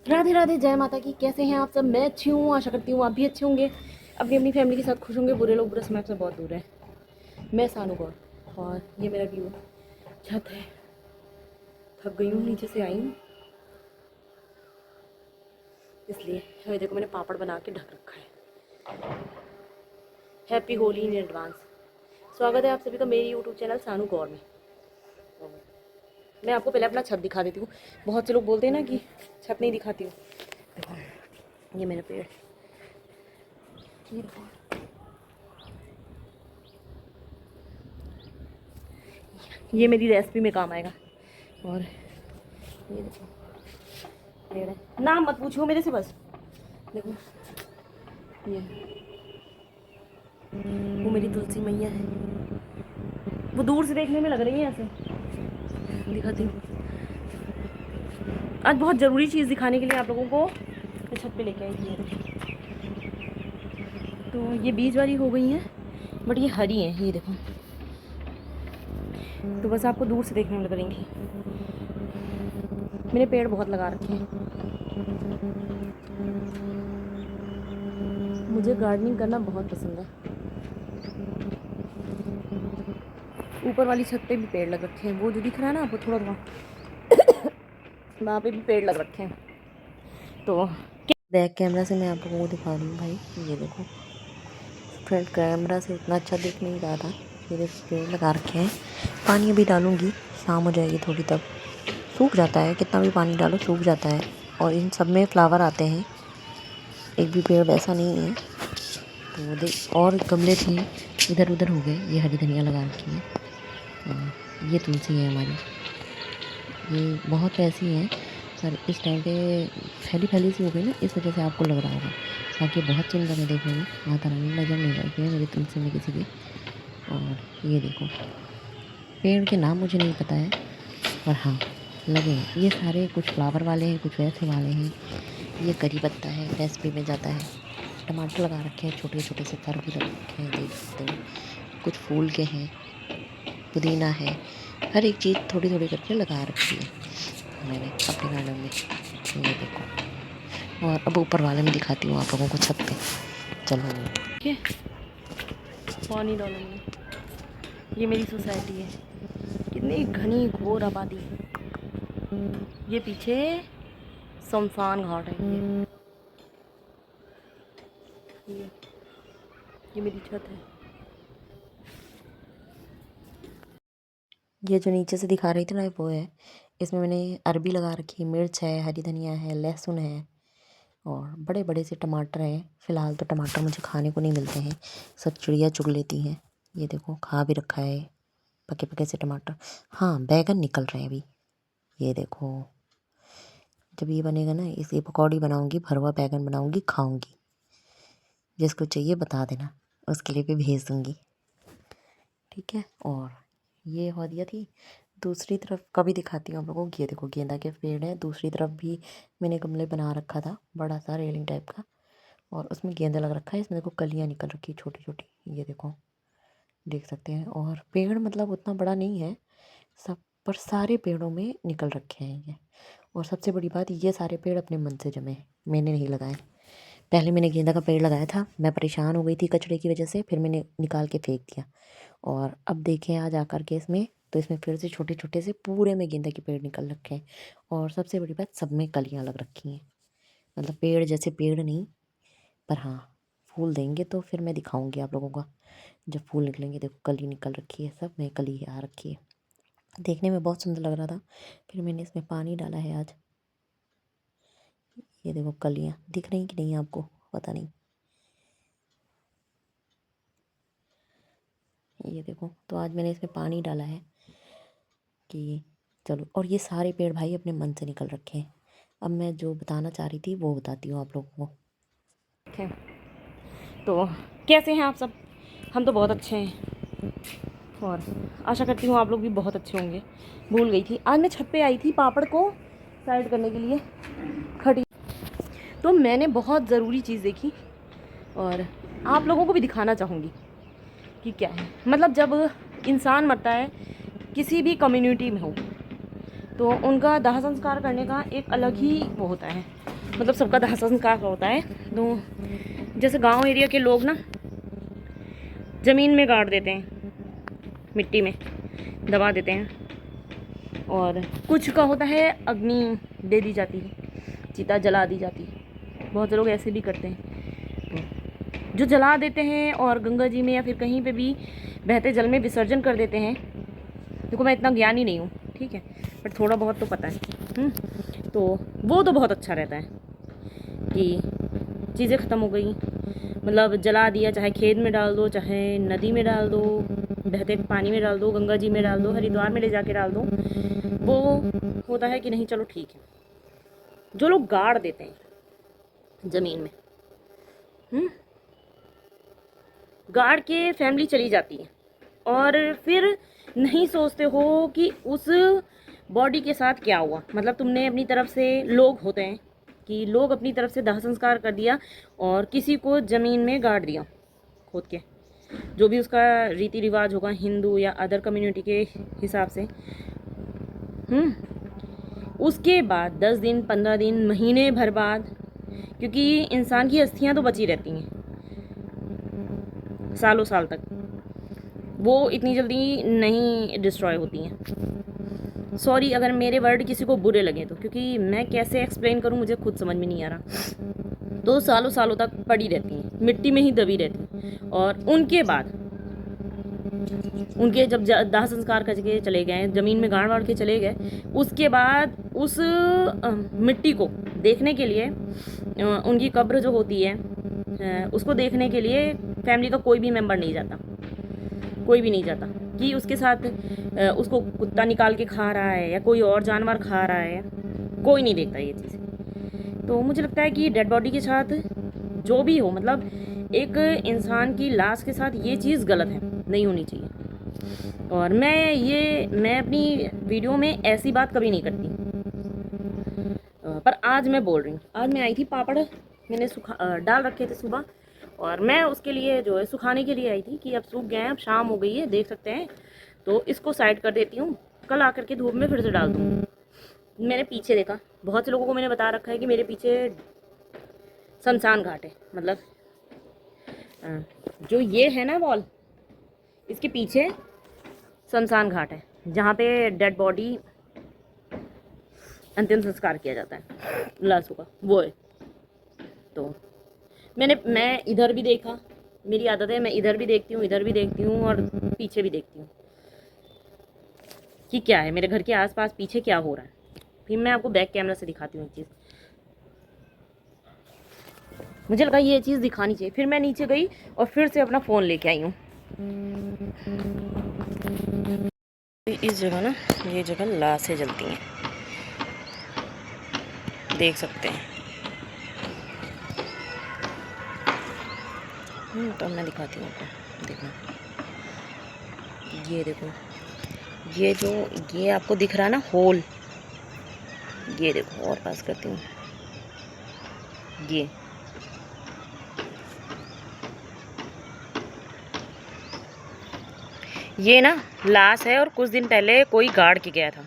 राधे राधे, जय माता की। कैसे हैं आप सब? मैं अच्छी हूँ, आशा करती हूँ आप भी अच्छे होंगे, अपनी अपनी फैमिली के साथ खुश होंगे। बुरे लोग बुरे समय से बहुत दूर है। मैं सानू गौर, और ये मेरा व्यू छत है। थक गई हूँ, नीचे से आई हूँ इसलिए। ये देखो, मैंने पापड़ बना के ढक रखा है। Happy Holi in advance. स्वागत है आप सभी का मेरी यूट्यूब चैनल सानू गौर में। मैं आपको पहले अपना छत दिखा देती हूँ। बहुत से लोग बोलते हैं ना कि छत नहीं दिखाती हूँ। देखो, ये मेरा पेड़, ये देखो, ये मेरी रेसिपी में काम आएगा। और ये देखो, पेड़ है। नाम मत पूछो मेरे से बस। देखो, ये वो मेरी तुलसी मैया है। वो दूर से देखने में लग रही है ऐसे। दिखाती हूँ। आज बहुत ज़रूरी चीज़ दिखाने के लिए आप लोगों को मैं छत पे लेके आई थी। तो ये बीज वाली हो गई हैं, बट ये हरी हैं। ये देखो, तो बस आपको दूर से देखने में लग रही। मैंने पेड़ बहुत लगा रखे हैं। मुझे गार्डनिंग करना बहुत पसंद है। ऊपर वाली छत पे भी पेड़ लग रखे हैं। वो जो दिख रहा है ना आपको थोड़ा थोड़ा, वहाँ पे भी पेड़ लग रखे हैं। तो बैक कैमरा से मैं आप लोगों को दिखा रही हूँ भाई। ये देखो, फ्रंट कैमरा से इतना अच्छा दिख नहीं रहा था। ये देखो, पेड़ लगा रखे हैं। पानी अभी डालूंगी, शाम हो जाएगी थोड़ी, तब सूख जाता है। कितना भी पानी डालो सूख जाता है। और इन सब में फ्लावर आते हैं, एक भी पेड़ वैसा नहीं है। तो देख, और गमले थे इधर उधर हो गए। ये हरी धनिया लगा रखी है, और ये तुलसी है हमारी। ये बहुत वैसी हैं, पर इस टाइम पे फैली फैली सी हो गई ना, इस वजह से आपको लग रहा होगा। बाकी बहुत सुंदर है देखने में। माता रानी नजर नहीं लगी है मेरी तुलसी में किसी की। और ये देखो, पेड़ के नाम मुझे नहीं पता है, पर हाँ लगे हैं। ये सारे कुछ फ्लावर वाले हैं, कुछ वैसे वाले हैं। ये करी पत्ता है, रेसिपी में जाता है। टमाटर लगा रखे हैं, छोटे छोटे से फर भी लग रखे हैं, देख सकते हो। कुछ फूल के हैं, पुदीना है। हर एक चीज़ थोड़ी थोड़ी करके लगा रखी है मैंने अपने गार्डन में। ये देखो, और अब ऊपर वाले में दिखाती हूँ आप लोगों को छत पे। चलो, पानी डालूंगी। ये मेरी सोसाइटी है, कितनी घनी घोर आबादी। ये पीछे शमशान घाट है। ये ये मेरी छत है। ये जो नीचे से दिखा रही थी ना, वो है। इसमें मैंने अरबी लगा रखी है, मिर्च है, हरी धनिया है, लहसुन है, और बड़े बड़े से टमाटर हैं। फ़िलहाल तो टमाटर मुझे खाने को नहीं मिलते हैं, सब चिड़िया चुग लेती हैं। ये देखो, खा भी रखा है पके पके से टमाटर। हाँ, बैगन निकल रहे हैं अभी। ये देखो, जब ये बनेगा ना, इसकी पकौड़ी बनाऊंगी, भरवा बैगन बनाऊंगी, खाऊंगी। जिसको चाहिए बता देना, उसके लिए भी भेज दूंगी, ठीक है। और ये हो दिया थी। दूसरी तरफ का भी दिखाती हूँ आप लोगों को। ये देखो, गेंदा के पेड़ है। दूसरी तरफ भी मैंने गमले बना रखा था, बड़ा सा रेलिंग टाइप का, और उसमें गेंदा लग रखा है। इसमें देखो कलियाँ निकल रखी है छोटी छोटी, ये देखो, देख सकते हैं। और पेड़ मतलब उतना बड़ा नहीं है सब, पर सारे पेड़ों में निकल रखे हैं ये। और सबसे बड़ी बात, ये सारे पेड़ अपने मन से जमे हैं, मैंने नहीं लगाए। पहले मैंने गेंदा का पेड़ लगाया था, मैं परेशान हो गई थी कचड़े की वजह से, फिर मैंने निकाल के फेंक दिया। और अब देखें आज आकर के इसमें, तो इसमें फिर से छोटे छोटे से पूरे में गेंदा के पेड़ निकल रखे हैं। और सबसे बड़ी बात, सब में कलियाँ लग रखी हैं। मतलब पेड़ जैसे पेड़ नहीं, पर हाँ फूल देंगे तो फिर मैं दिखाऊंगी आप लोगों का। जब फूल निकलेंगे, देखो कली निकल रखी है, सब में कली आ रखी है। देखने में बहुत सुंदर लग रहा था, फिर मैंने इसमें पानी डाला है आज। ये देखो, कलियाँ दिख रही कि नहीं आपको, पता नहीं। ये देखो, तो आज मैंने इसमें पानी डाला है कि चलो। और ये सारे पेड़ भाई अपने मन से निकल रखे हैं। अब मैं जो बताना चाह रही थी वो बताती हूँ आप लोगों को। ठीक है, तो कैसे हैं आप सब? हम तो बहुत अच्छे हैं, और आशा करती हूँ आप लोग भी बहुत अच्छे होंगे। भूल गई थी, आज मैं छत पे आई थी पापड़ को साइड करने के लिए खड़ी, तो मैंने बहुत ज़रूरी चीज़ देखी, और आप लोगों को भी दिखाना चाहूँगी कि क्या है। मतलब जब इंसान मरता है, किसी भी कम्युनिटी में हो, तो उनका दाह संस्कार करने का एक अलग ही वो होता है। मतलब सबका दाह संस्कार होता है। तो जैसे गांव एरिया के लोग ना ज़मीन में गाड़ देते हैं, मिट्टी में दबा देते हैं, और कुछ का होता है अग्नि दे दी जाती है, चिता जला दी जाती है। बहुत से लोग ऐसे भी करते हैं, तो जो जला देते हैं और गंगा जी में या फिर कहीं पे भी बहते जल में विसर्जन कर देते हैं। देखो मैं इतना ज्ञानी नहीं हूँ, ठीक है, बट थोड़ा बहुत तो पता है। तो वो तो बहुत अच्छा रहता है कि चीज़ें ख़त्म हो गई, मतलब जला दिया, चाहे खेत में डाल दो, चाहे नदी में डाल दो, बहते पानी में डाल दो, गंगा जी में डाल दो, हरिद्वार में ले जाके डाल दो, वो होता है कि नहीं चलो ठीक है। जो लोग गाड़ देते हैं ज़मीन में, गाड़ के फैमिली चली जाती है, और फिर नहीं सोचते हो कि उस बॉडी के साथ क्या हुआ। मतलब तुमने अपनी तरफ से, लोग होते हैं कि लोग अपनी तरफ से दाह संस्कार कर दिया और किसी को ज़मीन में गाड़ दिया खोद के, जो भी उसका रीति रिवाज होगा हिंदू या अदर कम्युनिटी के हिसाब से। उसके बाद 10 दिन 15 दिन महीने भर बाद, क्योंकि इंसान की अस्थियां तो बची रहती हैं सालों साल तक, वो इतनी जल्दी नहीं डिस्ट्रॉय होती हैं। सॉरी अगर मेरे वर्ड किसी को बुरे लगे तो, क्योंकि मैं कैसे एक्सप्लेन करूं मुझे खुद समझ में नहीं आ रहा। तो सालों सालों तक पड़ी रहती हैं, मिट्टी में ही दबी रहती हैं, और उनके बाद उनके जब दाह संस्कार करके चले गए, ज़मीन में गाड़ वाड़ के चले गए, उसके बाद उस मिट्टी को देखने के लिए, उनकी कब्र जो होती है उसको देखने के लिए फैमिली का कोई भी मेंबर नहीं जाता, कोई भी नहीं जाता कि उसके साथ उसको कुत्ता निकाल के खा रहा है या कोई और जानवर खा रहा है, कोई नहीं देखता ये चीज़। तो मुझे लगता है कि डेड बॉडी के साथ जो भी हो, मतलब एक इंसान की लाश के साथ ये चीज़ गलत है, नहीं होनी चाहिए। और मैं अपनी वीडियो में ऐसी बात कभी नहीं करती, पर आज मैं बोल रही हूँ। आज मैं आई थी, पापड़ मैंने डाल रखे थे सुबह, और मैं उसके लिए जो है सुखाने के लिए आई थी कि अब सूख गए हैं, अब शाम हो गई है, देख सकते हैं, तो इसको साइड कर देती हूँ, कल आकर के धूप में फिर से डाल दूँगी। मैंने पीछे देखा, बहुत से लोगों को मैंने बता रखा है कि मेरे पीछे शमशान घाट है, मतलब जो ये है ना वॉल, इसके पीछे शमशान घाट है जहाँ पे डेड बॉडी अंतिम संस्कार किया जाता है लाशों का, वो है। तो मैं इधर भी देखा, मेरी आदत है मैं इधर भी देखती हूँ, इधर भी देखती हूँ, और पीछे भी देखती हूँ कि क्या है मेरे घर के आसपास पीछे क्या हो रहा है। फिर मैं आपको बैक कैमरा से दिखाती हूँ एक चीज़, मुझे लगा ये चीज़ दिखानी चाहिए। फिर मैं नीचे गई और फिर से अपना फ़ोन लेके आई हूँ। इस जगह ना, ये जगह लाशें जलती हैं, देख सकते हैं। तो मैं दिखाती हूँ आपको, देखो ये देखो, ये जो ये आपको दिख रहा है ना होल, ये देखो, और पास करती हूँ, ये ना लाश है, और कुछ दिन पहले कोई गाड़ के गया था,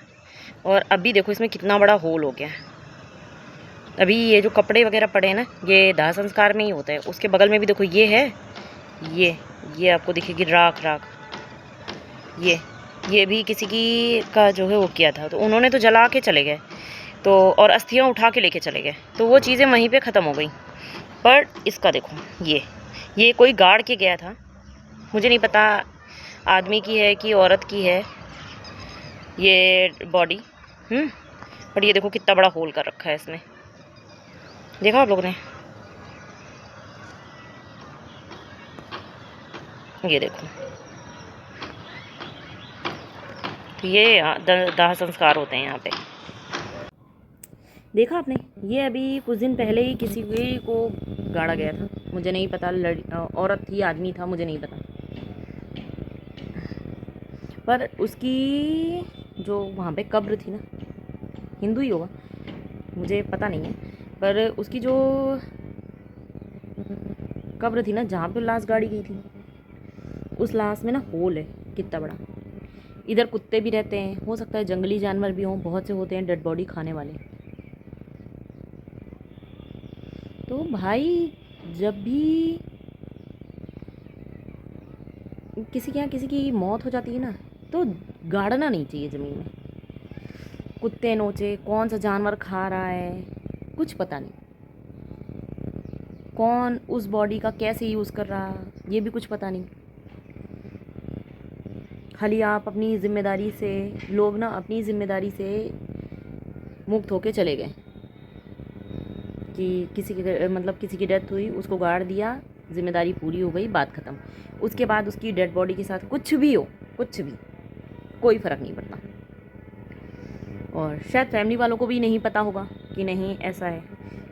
और अभी देखो इसमें कितना बड़ा होल हो गया है। अभी ये जो कपड़े वगैरह पड़े हैं ना, ये दाह संस्कार में ही होता है। उसके बगल में भी देखो ये है, ये आपको दिखेगी राख राख, ये भी किसी की का जो है वो किया था, तो उन्होंने तो जला के चले गए, तो और अस्थियां उठा के लेके चले गए, तो वो चीज़ें वहीं पे ख़त्म हो गई। पर इसका देखो, ये कोई गाड़ के गया था, मुझे नहीं पता आदमी की है कि औरत की है ये बॉडी, पर ये देखो कितना बड़ा होल कर रखा है इसमें, देखा आप लोगों ने, ये देखो। तो ये दाह संस्कार होते हैं यहाँ पे, देखा आपने। ये अभी कुछ दिन पहले ही किसी को गाड़ा गया था, मुझे नहीं पता औरत थी आदमी था, मुझे नहीं पता, पर उसकी जो वहाँ पे कब्र थी ना, हिंदू ही होगा मुझे पता नहीं है, पर उसकी जो कब्र थी ना, जहाँ पे लाश गाड़ी गई थी, उस लाश में ना होल है कितना बड़ा। इधर कुत्ते भी रहते हैं, हो सकता है जंगली जानवर भी हों, बहुत से होते हैं डेड बॉडी खाने वाले। तो भाई जब भी किसी के यहाँ किसी की मौत हो जाती है ना, तो गाड़ना नहीं चाहिए ज़मीन में। कुत्ते नोचे, कौन सा जानवर खा रहा है कुछ पता नहीं, कौन उस बॉडी का कैसे यूज़ कर रहा ये भी कुछ पता नहीं। खाली आप अपनी ज़िम्मेदारी से, लोग ना अपनी ज़िम्मेदारी से मुक्त होके चले गए कि किसी के मतलब किसी की डेथ हुई, उसको गाड़ दिया, ज़िम्मेदारी पूरी हो गई, बात ख़त्म। उसके बाद उसकी डेड बॉडी के साथ कुछ भी हो, कुछ भी, कोई फ़र्क नहीं पड़ता। और शायद फैमिली वालों को भी नहीं पता होगा कि नहीं ऐसा है,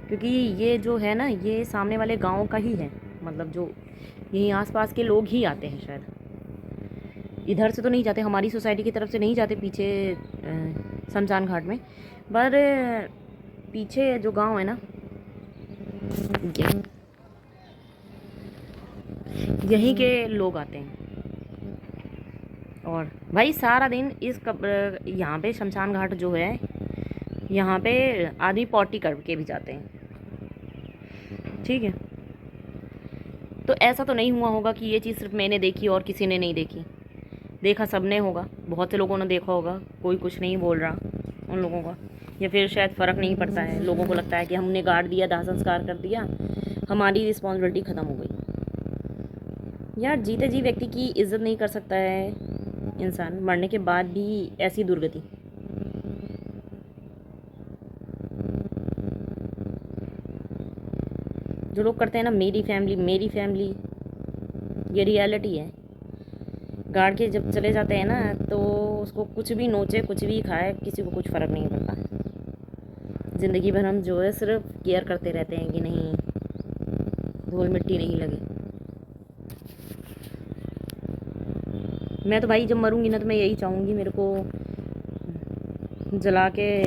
क्योंकि ये जो है ना, ये सामने वाले गांव का ही है, मतलब जो यहीं आसपास के लोग ही आते हैं शायद। इधर से तो नहीं जाते, हमारी सोसाइटी की तरफ से नहीं जाते पीछे शमशान घाट में, पर पीछे जो गांव है ना, यहीं के लोग आते हैं। और भाई सारा दिन इस यहाँ पे शमशान घाट जो है, यहाँ पे आदमी पॉटी करके भी जाते हैं, ठीक है। तो ऐसा तो नहीं हुआ होगा कि ये चीज़ सिर्फ मैंने देखी और किसी ने नहीं देखी, देखा सबने होगा, बहुत से लोगों ने देखा होगा, कोई कुछ नहीं बोल रहा उन लोगों का, या फिर शायद फ़र्क नहीं पड़ता है, लोगों को लगता है कि हमने गाड़ दिया, दाह संस्कार कर दिया, हमारी रिस्पॉन्सिबिलिटी ख़त्म हो गई। यार जीते जी व्यक्ति की इज्जत नहीं कर सकता है इंसान, मरने के बाद भी ऐसी दुर्गति। जो लोग करते हैं ना मेरी फैमिली मेरी फैमिली, ये रियलिटी है। गाड़ के जब चले जाते हैं ना, तो उसको कुछ भी नोचे, कुछ भी खाए, किसी को कुछ फ़र्क नहीं पड़ता। ज़िंदगी भर हम जो है सिर्फ केयर करते रहते हैं कि नहीं धूल मिट्टी नहीं लगे। मैं तो भाई जब मरूंगी ना, तो मैं यही चाहूँगी मेरे को जला के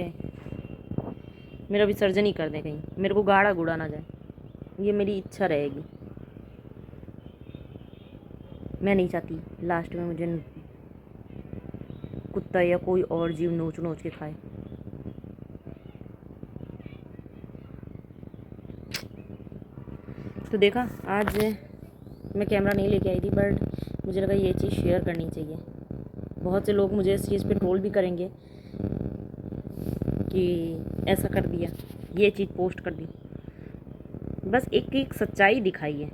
मेरा विसर्जन ही कर दें, कहीं मेरे को गाड़ा गुड़ा ना जाए, ये मेरी इच्छा रहेगी। मैं नहीं चाहती लास्ट में मुझे कुत्ता या कोई और जीव नोच नोच के खाए। तो देखा, आज मैं कैमरा नहीं लेके आई थी, बट मुझे लगा ये चीज़ शेयर करनी चाहिए। बहुत से लोग मुझे इस चीज़ पे ट्रोल भी करेंगे कि ऐसा कर दिया, ये चीज़ पोस्ट कर दी। बस एक एक सच्चाई दिखाई है।